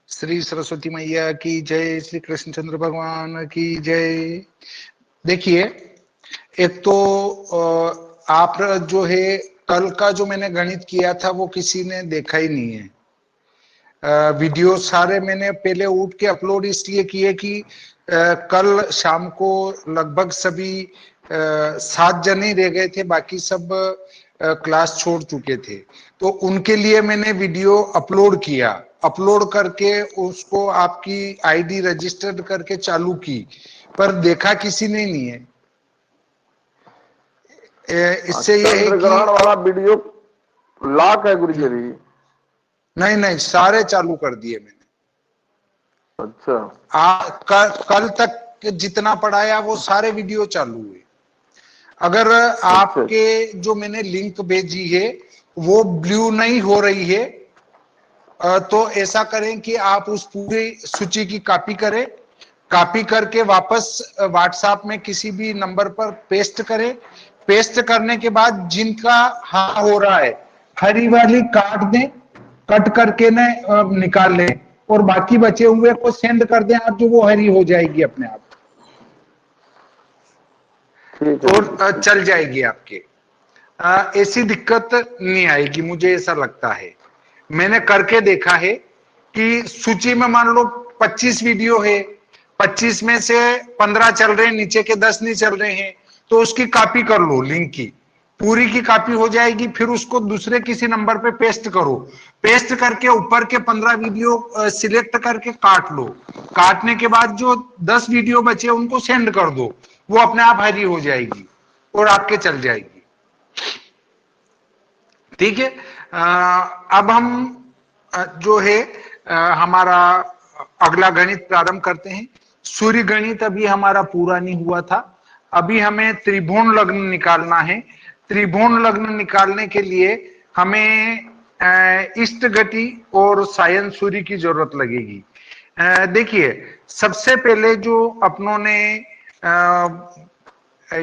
श्री सरस्वती मैया की जय, श्री कृष्णचंद्र भगवान की जय। देखिए, एक तो आप जो है कल का जो मैंने गणित किया था वो किसी ने देखा ही नहीं है। वीडियो सारे मैंने पहले उठ के अपलोड इसलिए किए कि कल शाम को लगभग सभी 7 जन ही रह गए थे, बाकी सब क्लास छोड़ चुके थे। तो उनके लिए मैंने वीडियो अपलोड किया, अपलोड करके उसको आपकी आईडी रजिस्टर्ड करके चालू की, पर देखा किसी ने नहीं है। इससे ये है कि चंद्रग्रहण वाला वीडियो लॉक है गुरु जी। नहीं नहीं, सारे चालू कर दिए मैंने। अच्छा, कल तक जितना पढ़ाया वो सारे वीडियो चालू हुए। अगर आपके जो मैंने लिंक भेजी है वो ब्लू नहीं हो रही है तो ऐसा करें कि आप उस पूरी सूची की कॉपी करें, कॉपी करके वापस व्हाट्सएप में किसी भी नंबर पर पेस्ट करें। पेस्ट करने के बाद जिनका हाँ हो रहा है हरी वाली काट दें, कट करके न निकाल लें, और बाकी बचे हुए को सेंड कर दें आप, जो वो हरी हो जाएगी अपने आप, और चल जाएगी आपके। ऐसी दिक्कत नहीं आएगी, मुझे ऐसा लगता है। मैंने करके देखा है कि सूची में मान लो 25 वीडियो है, 25 में से 15 चल रहे हैं, नीचे के 10 नहीं चल रहे हैं, तो उसकी कॉपी कर लो, लिंक की पूरी की कॉपी हो जाएगी। फिर उसको दूसरे किसी नंबर पे पेस्ट करो, पेस्ट करके ऊपर के 15 वीडियो सिलेक्ट करके काट लो। काटने के बाद जो 10 वीडियो बचे उनको सेंड कर दो, वो अपने आप हरी हो जाएगी और आपके चल जाएगी। ठीक है। अब हम जो है हमारा अगला गणित प्रारंभ करते हैं। सूर्य गणित अभी हमारा पूरा नहीं हुआ था। अभी हमें त्रिभुवन लग्न निकालना है। त्रिभुवन लग्न निकालने के लिए हमें इष्ट गति और सायन सूर्य की जरूरत लगेगी। देखिए, सबसे पहले जो अपनों ने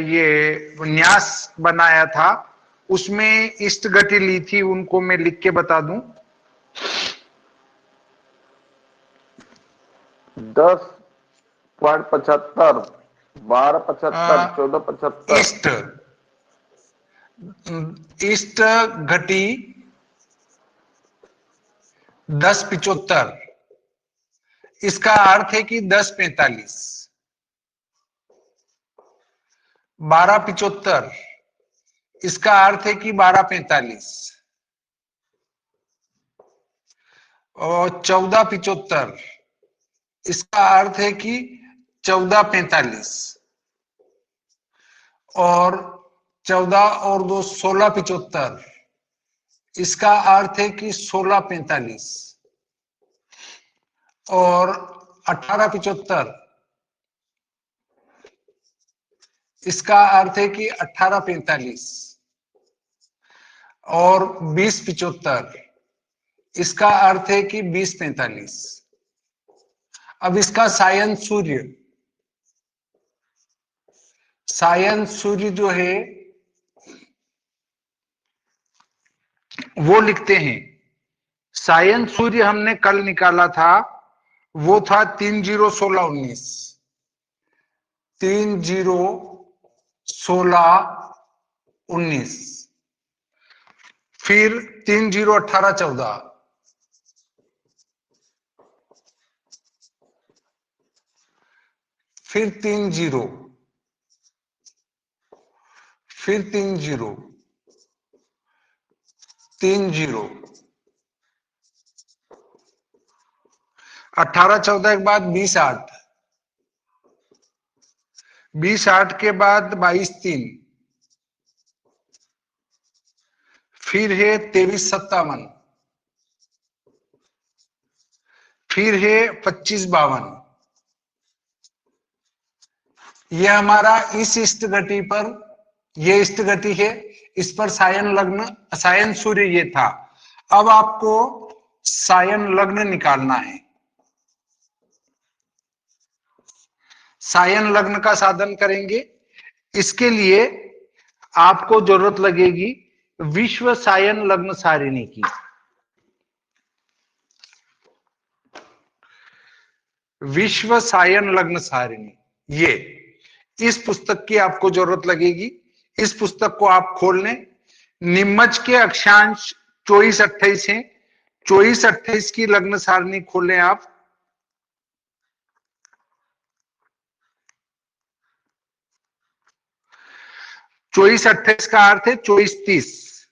ये न्यास बनाया था उसमें इष्ट गति ली थी, उनको मैं लिख के बता दूं। 10.75, 12.75, 14.75। इष्ट घटी 10.75, इसका अर्थ है कि 10.45। 12.75, इसका अर्थ है कि 12.45। और 14.75, इसका अर्थ है कि 14.45। और 14 और 2 16.75, इसका अर्थ है कि 16.45। और 18.75, इसका अर्थ है कि 18.45। और 20.75, इसका अर्थ है कि 20.45। अब इसका सायन सूर्य जो है वो लिखते हैं। सायन सूर्य हमने कल निकाला था, वो था 301619। 301619, फिर 301814, फिर 30, फिर 30, 30, 1814 के बाद 20/8, 20/8 के बाद 22/3, फिर है 2357, फिर है 2552। यह हमारा इस इष्ट गति पर, यह इष्ट गति है, इस पर सायन लग्न, सायन सूर्य ये था। अब आपको सायन लग्न निकालना है। सायन लग्न का साधन करेंगे, इसके लिए आपको जरूरत लगेगी विश्व सायन लग्न सारिणी की। विश्व सायन लग्न सारिणी, ये इस पुस्तक की आपको जरूरत लगेगी। इस पुस्तक को आप खोल लें। निम्मच के अक्षांश 24-28 है। 24-28 की लग्न सारणी खोल लें आप। 24-28 का अर्थ है 24-30।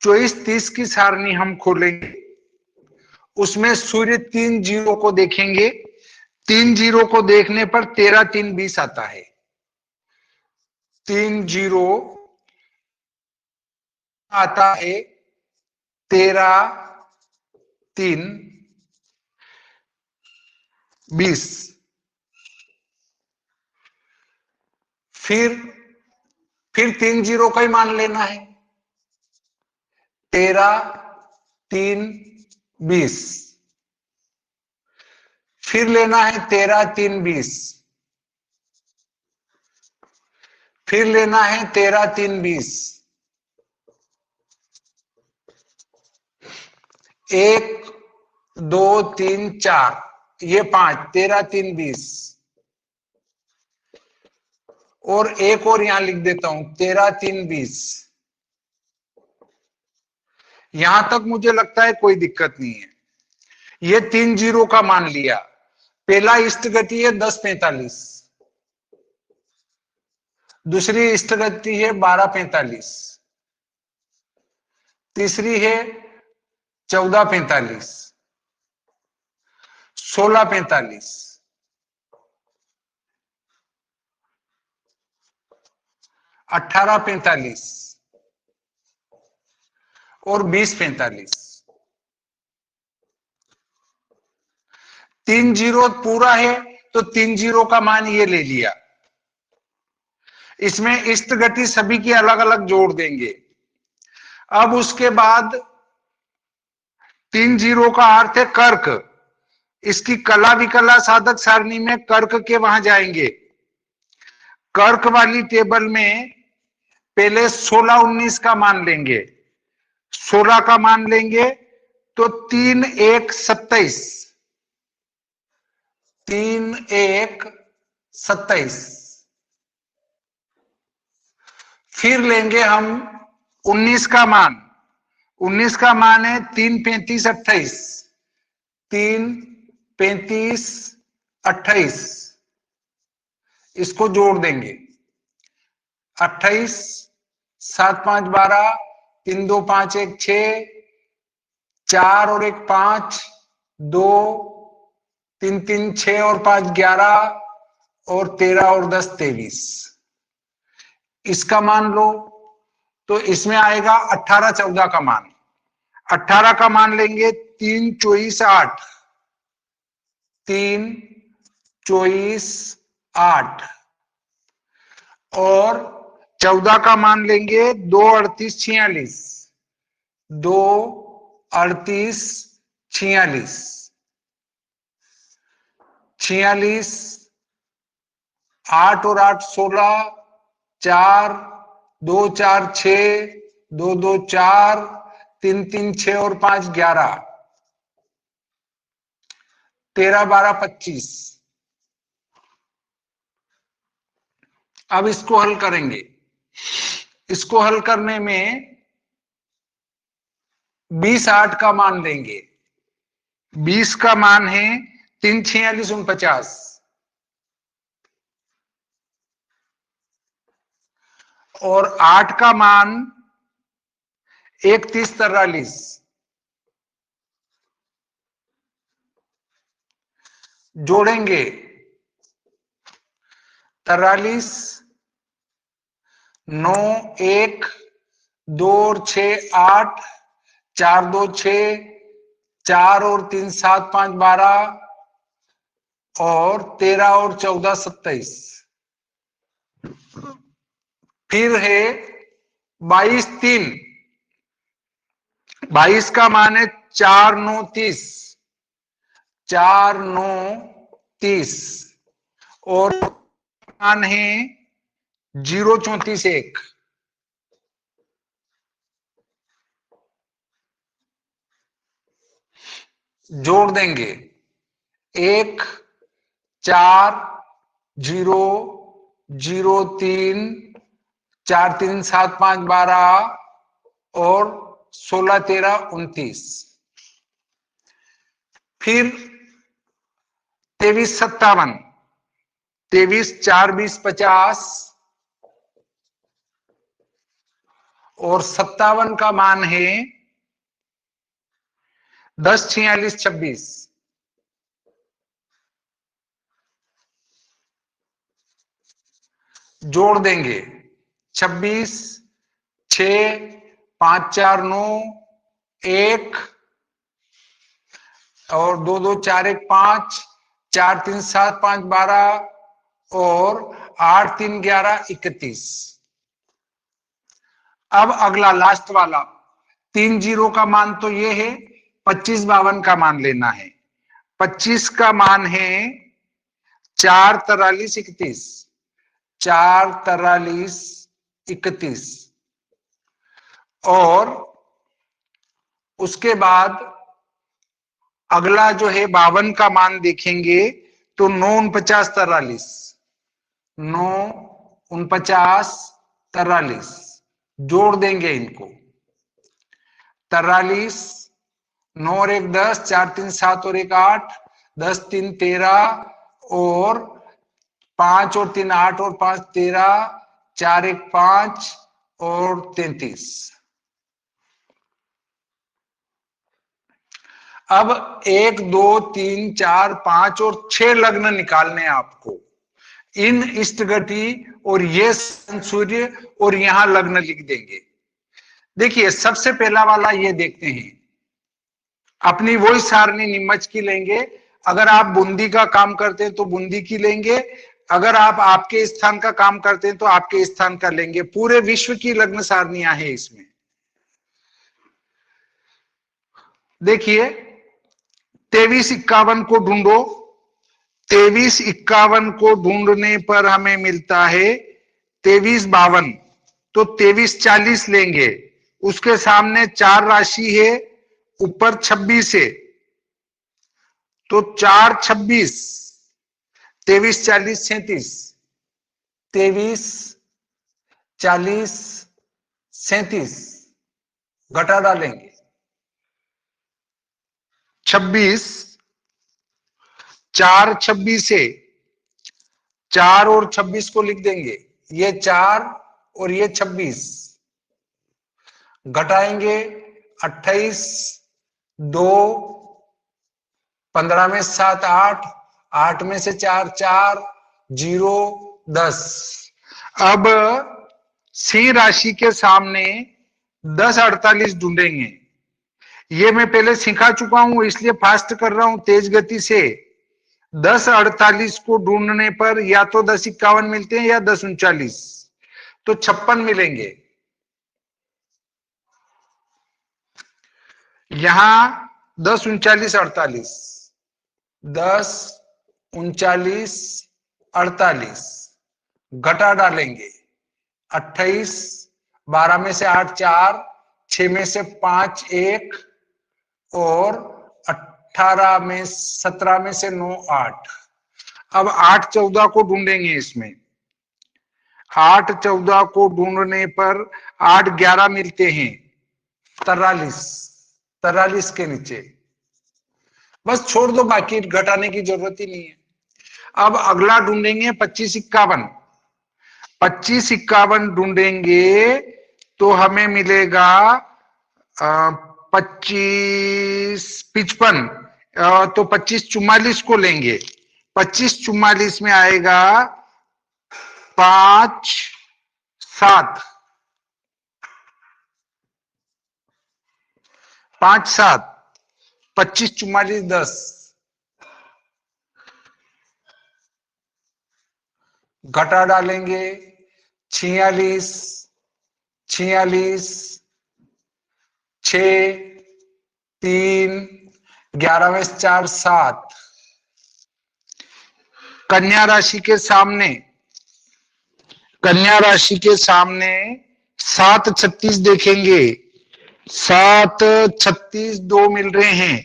24-30 की सारणी हम खोलेंगे। उसमें सूर्य 3 जीरो को देखेंगे। 3 जीरो को देखने पर 13-3-20 आता है। 3 जीरो आता है 13-3-20। फिर 3 जीरो का ही मान लेना है। 13-3-20। फिर लेना है 13-3-20। फिर लेना है 13-3-20। 1 2 3 4, ये 5, 13-3-20। और एक और यहां लिख देता हूं 13-3-20। यहां तक मुझे लगता है कोई दिक्कत नहीं है। ये 3 जीरो का मान लिया। पहला इष्ट गति है 10-45। दूसरी इष्ट गति है 12-45। तीसरी है 14-45। 16-45। 18-45 और 20-45। 3 जीरो पूरा है तो 3 जीरो का मान ये ले लिया। इसमें इष्ट गति सभी की अलग अलग जोड़ देंगे। अब उसके बाद 3 जीरो का अर्थ है कर्क। इसकी कला विकला साधक सारणी में कर्क के वहां जाएंगे। कर्क वाली टेबल में पहले 16-19 का मान लेंगे। 16 का मान लेंगे तो 3-1-27। 3-1-27। फिर लेंगे हम 19 का मान। 19 का मान है 3-35-28। 3-35-28। इसको जोड़ देंगे। 28, 7-5-12, 3-2-5-1-6, 4 और 1-5, 2, 3-3-6 और 5-11 और 13 और 10-23। इसका मान लो तो इसमें आएगा 18-14 का मान। 18 का मान लेंगे 3-24-8। 3-24-8 और 14 का मान लेंगे 2-38-46। 2-38-46। 46, 8 और 8 16, 4, 2 4 6, 2 2 4, 3 3 6 और 5 11, 13 12 25। अब इसको हल करेंगे। इसको हल करने में 20-8 का मान लेंगे। 20 का मान है 3-46-49 और 8 का मान 1-30-43। जोड़ेंगे 43, 9 1, 2 और 6 8, 4 2 6, 4 और 3 7 5 12 और 13 और 14 27। फिर है 22-3। 22 का मान है 4-9-30। 4-9-30 और मान है 0-34-1। जोड़ देंगे 1 4 0 0 3 4 3 7 5 12 और 16 13 29। फिर 23 57, 23 4 20 50 और 57 का मान है 10 46 26। जोड़ देंगे 26 6 5 4 9 1 और 2 2 4 1 5 4 3 7 5 12 और 8 3 11 31। अब अगला लास्ट वाला 3 जीरो का मान तो ये है, 25 52 का मान लेना है। 25 का मान है 4 43 31, 4 43 31 और उसके बाद अगला जो है 52 का मान देखेंगे तो 9 49 43, 9 49 43। जोड़ देंगे इनको 43, 9 और 1 10, 4 3 7 और 1 8, 10 3 13 और 5 और 3 8 और 5 13, 4 1 5 और 33। अब 1 2 3 4 5 और 6 लग्न निकालने हैं आपको। इन इष्टगति और ये सूर्य और यहां लग्न लिख देंगे। देखिए सबसे पहला वाला ये देखते हैं, अपनी वही सारणी नीमच की लेंगे। अगर आप बूंदी का काम करते हैं तो बूंदी की लेंगे, अगर आप आपके स्थान का काम करते हैं तो आपके स्थान का लेंगे। पूरे विश्व की लग्न सारणियां हैं इसमें। देखिए 23 51 को ढूंढो। 23 51 को ढूंढने पर हमें मिलता है 23 52, तो 23 40 लेंगे। उसके सामने 4 राशि है, ऊपर 26 है, तो 4 26, 23 40 37, 23 40 37 घटा डालेंगे 26, 4 26 है, 4 और 26 को लिख देंगे, ये 4 और ये 26 घटाएंगे 28, 2 15 में 7 8, 8 में से 4 4 0 10। अब सिंह राशि के सामने 10 48 ढूंढेंगे। ये मैं पहले सिखा चुका हूं इसलिए फास्ट कर रहा हूं तेज गति से। 10 48 को ढूंढने पर या तो 10 51 मिलते हैं या 10 39, तो 56 मिलेंगे। यहां 10 39 48, 10 39 48 घटा डालेंगे 28, 12 में से 8 4, 6 में से 5 1 और 18 में 17 में से 9 8। अब 8 14 को ढूंढेंगे इसमें। 8 14 को ढूंढने पर 8 11 मिलते हैं, 43 के नीचे बस छोड़ दो, बाकी घटाने की जरूरत ही नहीं है। अब अगला ढूंढेंगे 25 51। 25 51 ढूंढेंगे तो हमें मिलेगा 25 55, तो 25 44 को लेंगे। 25 44 में आएगा 5 7, 5 7, 25 44 10 घटा डालेंगे 46 46 6 3 11 में 4 7। कन्या राशि के सामने 7 36 देखेंगे। 7 36 2 मिल रहे हैं,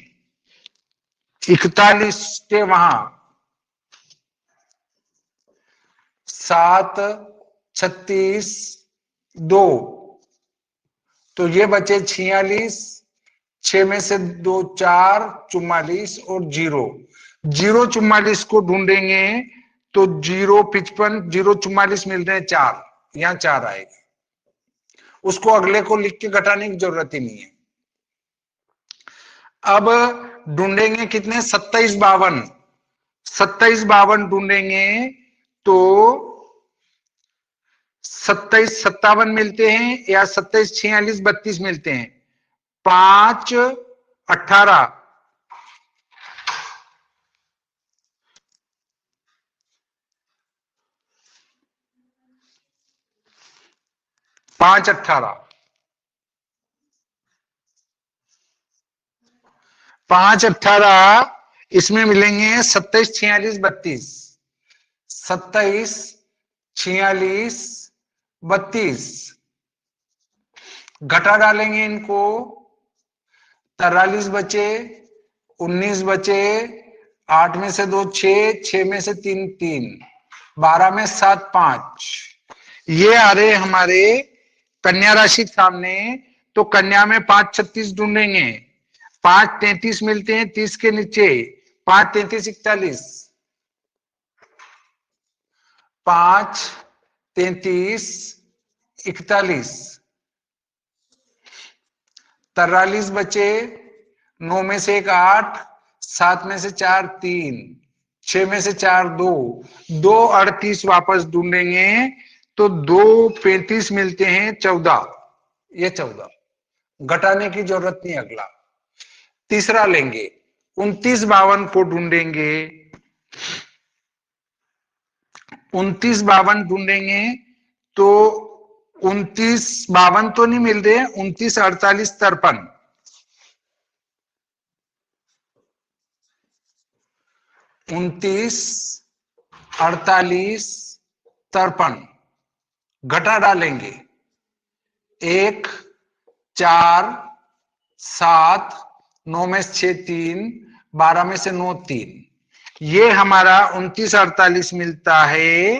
41 के वहां 7 36 2, तो ये बचे 46, 6 में से 2 4, 44 और 0 0 44 को ढूंढेंगे तो 0 55 0 44 मिल रहे हैं 4, यहां 4 आएगा, उसको अगले को लिख के घटाने की जरूरत ही नहीं है। अब ढूंढेंगे कितने, 27 52, 27 52 ढूंढेंगे तो 27 57 मिलते हैं या 27 46 32 मिलते हैं, 5 18, 5 18, 5 18 इसमें मिलेंगे 27 46 32, 27 46 32, घटा डालेंगे इनको, 43 बचे, 19 बचे, 8 में से 2 6, 6 में से 3 3, 12 में 7 5, ये आ रहे हमारे कन्या राशि सामने। तो कन्या में 5 36 ढूंढेंगे, 5 33 मिलते हैं 30 के नीचे, 5 33 41, 5 33 41, 43 बचे, 9 में से 1 8, 7 में से 4 3, 6 में से 4 2, 2 38 वापस ढूंढेंगे तो 2 35 मिलते हैं 14, ये 14, घटाने की जरूरत नहीं। अगला तीसरा लेंगे, 29 52 को ढूंढेंगे, 29 52 ढूंढेंगे तो 29 52 तो नहीं मिल रहे, 29 48 53, 29 48 53, घटा डालेंगे, 1 4 7, 9 में से 6 3, 12 में से 9 3, ये हमारा 29 48 मिलता है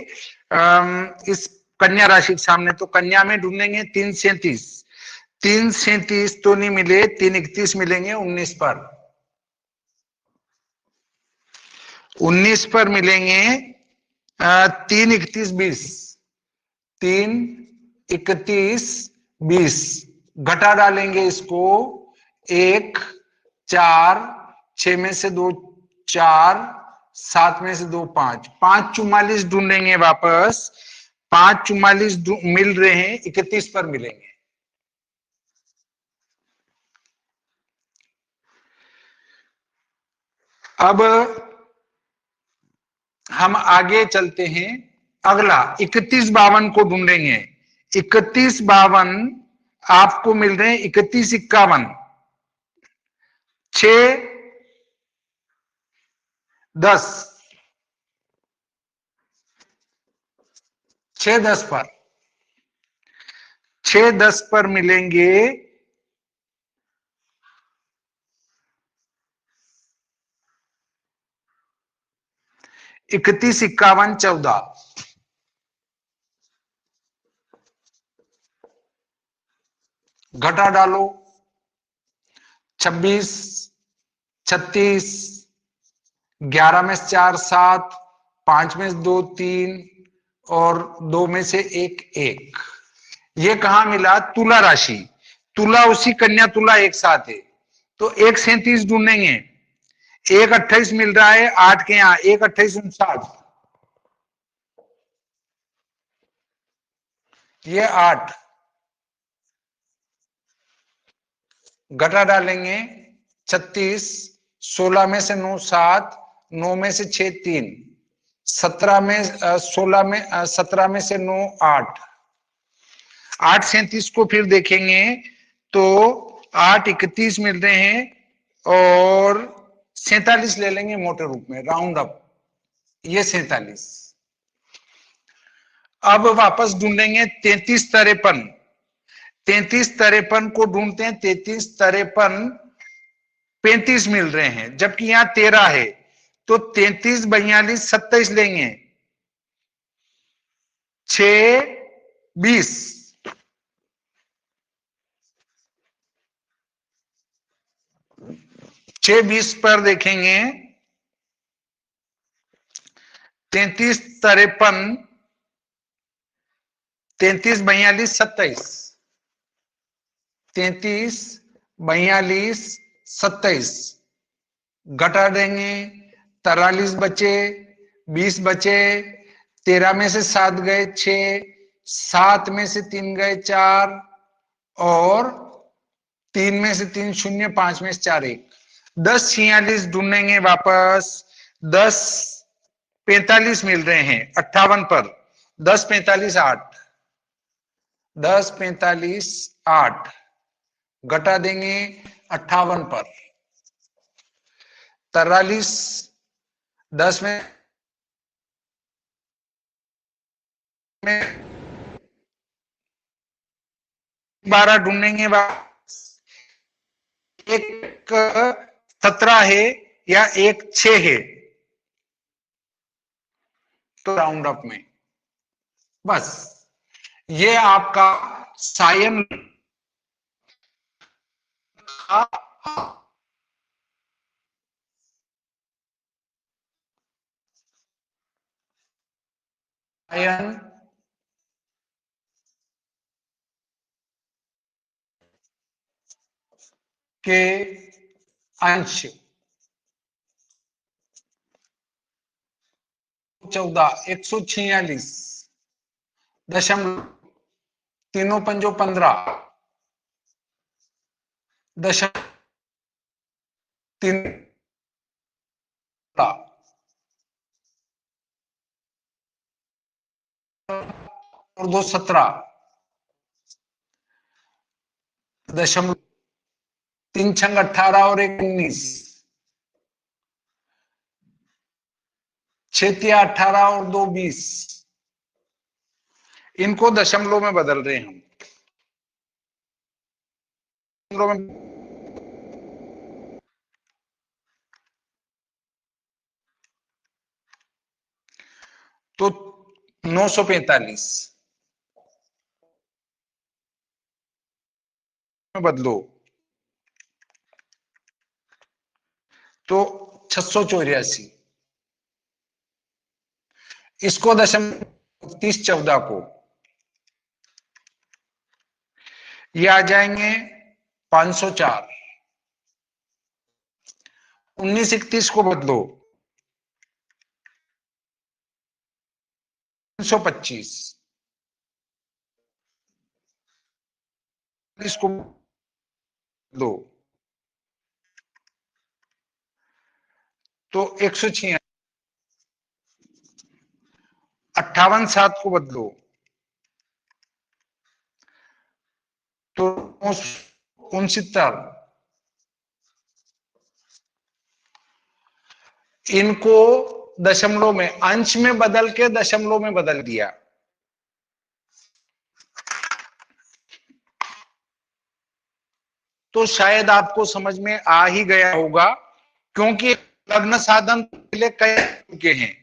इस कन्या राशि के सामने। तो कन्या में ढूंढेंगे 3 37, 3 37 तो नहीं मिले, 3 31 मिलेंगे 19 पर, 19 पर मिलेंगे 3 31 20, 3 31 20, घटा डालेंगे इसको, 1 4, 6 में से 2 4, 7 में से 2 5, 5 44 ढूंढेंगे वापस, 5 44 मिल रहे हैं, 31 पर मिलेंगे। अब हम आगे चलते हैं, अगला 31 52 को ढूंढेंगे। 31 52 आपको मिल रहे हैं 31 51, 6 10, 6 10 पर, 6 10 पर मिलेंगे 31 51 14, घटा डालो, 26 36, 11 में से 4 7, 5 में से 2 3 और 2 में से 1 1, ये कहां मिला, तुला राशि, तुला उसी कन्या तुला एक साथ है, तो 1 37 ढूंढेंगे, 1 28 मिल रहा है 8 के यहां, 1 28 59, ये 8, घटा डालेंगे 36, 16 में से 9 7, 9 में से 6 3, 17 में 16 में 17 में से 9 8, 8 37 को फिर देखेंगे तो 8 31 मिल रहे हैं और 47 ले लेंगे मोटे रूप में, राउंड अप, ये 47। अब वापस ढूंढेंगे 33 53, 33 53 को ढूंढते हैं, 33 53 35 मिल रहे हैं, जबकि यहां 13 है, तो 33 42 27 लेंगे, 6 20 6 20 पर देखेंगे 33 53 33 42 27 33 42 27 घटा देंगे 43 बचे 20 बचे 13 में से 7 गए 6 7 में से 3 गए 4 और 3 में से 3 शून्य 5 में से 4 1 10 46 ढूंढेंगे वापस 10 45 मिल रहे हैं 58 पर 10 45 8 10 45 8 घटा देंगे 58 पर 43 10 में 12 ढूंढेंगे एक 17 है या एक 6 है तो राउंड अप में बस ये आपका सायन सायन के अंश 14 146 दशमलव तीनों पंजो 15 दशमलव 3 और 2 17 दशमलव 3 छंग 18 और 1 19 6 तिया 18 और 2 20 इनको दशमलव में बदल रहे हैं हम तो 945 में बदलो तो 684 इसको दशमलव 30 14 को ये आ जाएंगे 504 19 31 को बदलो 325 इसको बदलो तो 146 58 7 को बदलो तो 69 इनको दशमलव में अंश में बदल के दशमलव में बदल दिया तो शायद आपको समझ में आ ही गया होगा क्योंकि लग्न साधन पहले कई चुके हैं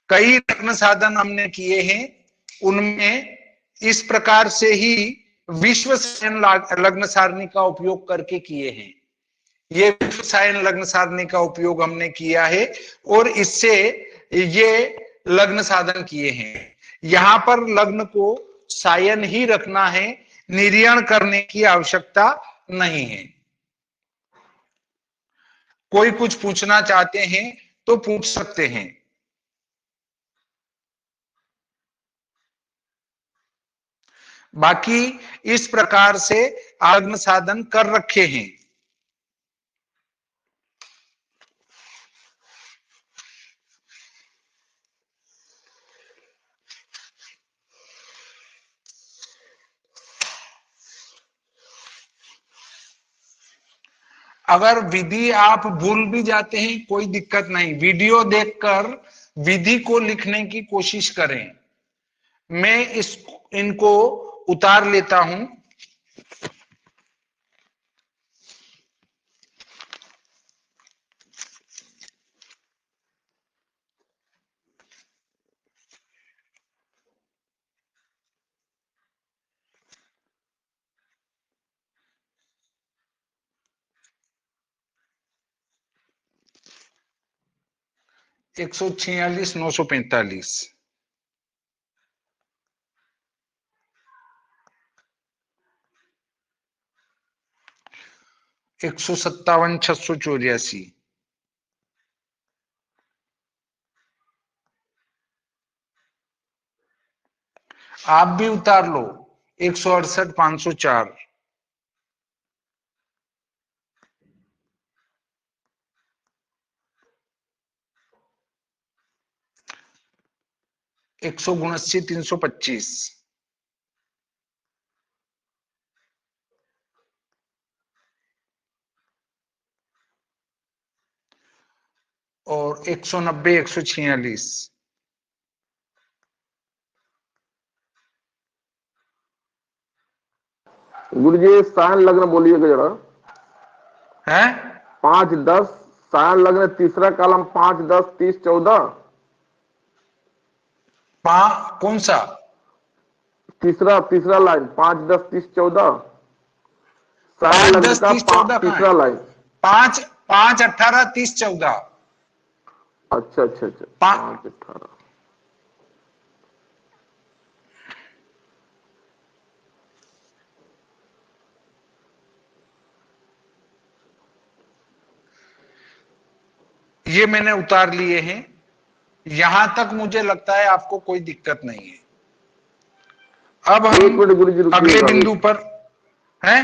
कई लग्न साधन हमने किए हैं उनमें इस प्रकार से ही विश्व सायन लग्न सारणी का उपयोग करके किए हैं ये विश्व सायन लग्न सारणी का उपयोग हमने किया है और इससे ये लग्न साधन किए हैं यहां पर लग्न को सायन ही रखना है निर्यण करने की आवश्यकता नहीं है कोई कुछ पूछना चाहते हैं तो पूछ सकते हैं बाकी इस प्रकार से लग्न साधन कर रखे हैं अगर विधि आप भूल भी जाते हैं कोई दिक्कत नहीं वीडियो देखकर विधि को लिखने की कोशिश करें मैं इनको उतार लेता हूं 146 945, 157 684, आप भी उतार लो, 168 504, 179 325, और 190 146, गुरु जी सायन लग्न बोलिएगा जरा। है 5 10 सायन लग्न, तीसरा कॉलम 5 10 30 14, कौन सा? तीसरा तीसरा लाइन 5 10 30 14, सायन 5 लग्न 10 का 30 14 कहाँ है? तीसरा लाइन। 5 5 18 30 14, अच्छा अच्छा अच्छा, 5 18। ये मैंने उतार लिए हैं। यहां तक मुझे लगता है आपको कोई दिक्कत नहीं है। अब एक हम मिनट गुरु जी अगले रुकिएगा अभी। बिंदु पर हैं।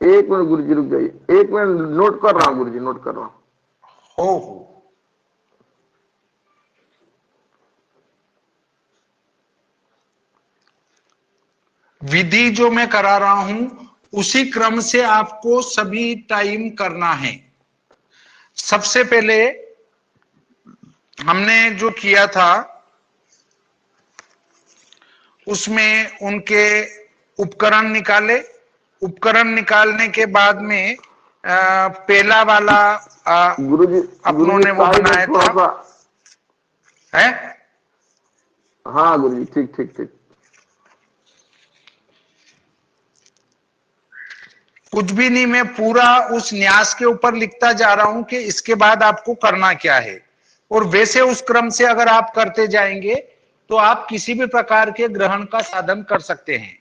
एक मिनट गुरु जी रुक जाइए, एक मिनट, नोट कर रहा हूँ गुरु हाँ, जी, नोट कर रहा हूँ। हो विधि जो मैं करा रहा हूं उसी क्रम से आपको सभी टाइम करना है। सबसे पहले हमने जो किया था उसमें उनके उपकरण निकाले। उपकरण निकालने के बाद में पहला वाला गुरु अपनों जी ने वो साइड में बनाया थोड़ा था सा। है। हाँ गुरु जी, ठीक ठीक ठीक। कुछ भी नहीं, मैं पूरा उस न्यास के ऊपर लिखता जा रहा हूं कि इसके बाद आपको करना क्या है, और वैसे उस क्रम से अगर आप करते जाएंगे तो आप किसी भी प्रकार के ग्रहण का साधन कर सकते हैं।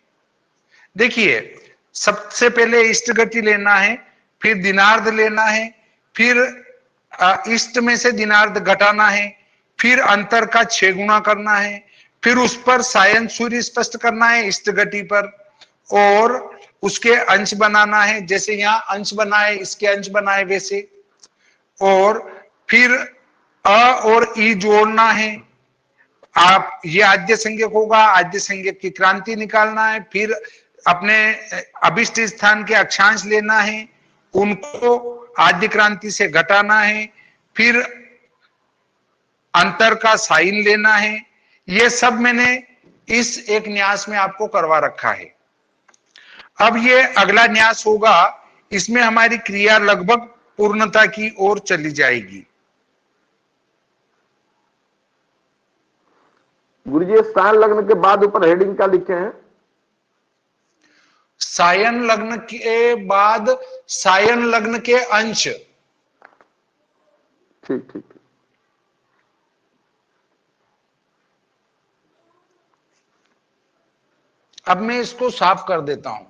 देखिए, सबसे पहले इष्ट गति लेना है, फिर दिनार्ध लेना है, फिर इष्ट में से दिनार्ध घटाना है, फिर अंतर का 6 गुना करना है, फिर उस पर सायन सूर्य स्पष्ट करना है इष्ट गति पर, और उसके अंश बनाना है, जैसे यहां अंश बनाए इसके अंश बनाए वैसे, और फिर अ और ई जोड़ना है। आप ये आद्य संज्ञक होगा, आद्य संज्ञक की क्रांति निकालना है, फिर अपने अभिष्ट स्थान के अक्षांश लेना है, उनको आद्य क्रांति से घटाना है, फिर अंतर का साइन लेना है। ये सब मैंने इस एक न्यास में आपको करवा रखा है। अब ये अगला न्यास होगा, इसमें हमारी क्रिया लगभग पूर्णता की ओर चली जाएगी। गुरु जी सायन लग्न के बाद ऊपर हेडिंग क्या लिखे हैं? सायन लग्न के बाद सायन लग्न के अंश। ठीक ठीक ठीक। अब मैं इसको साफ कर देता हूं।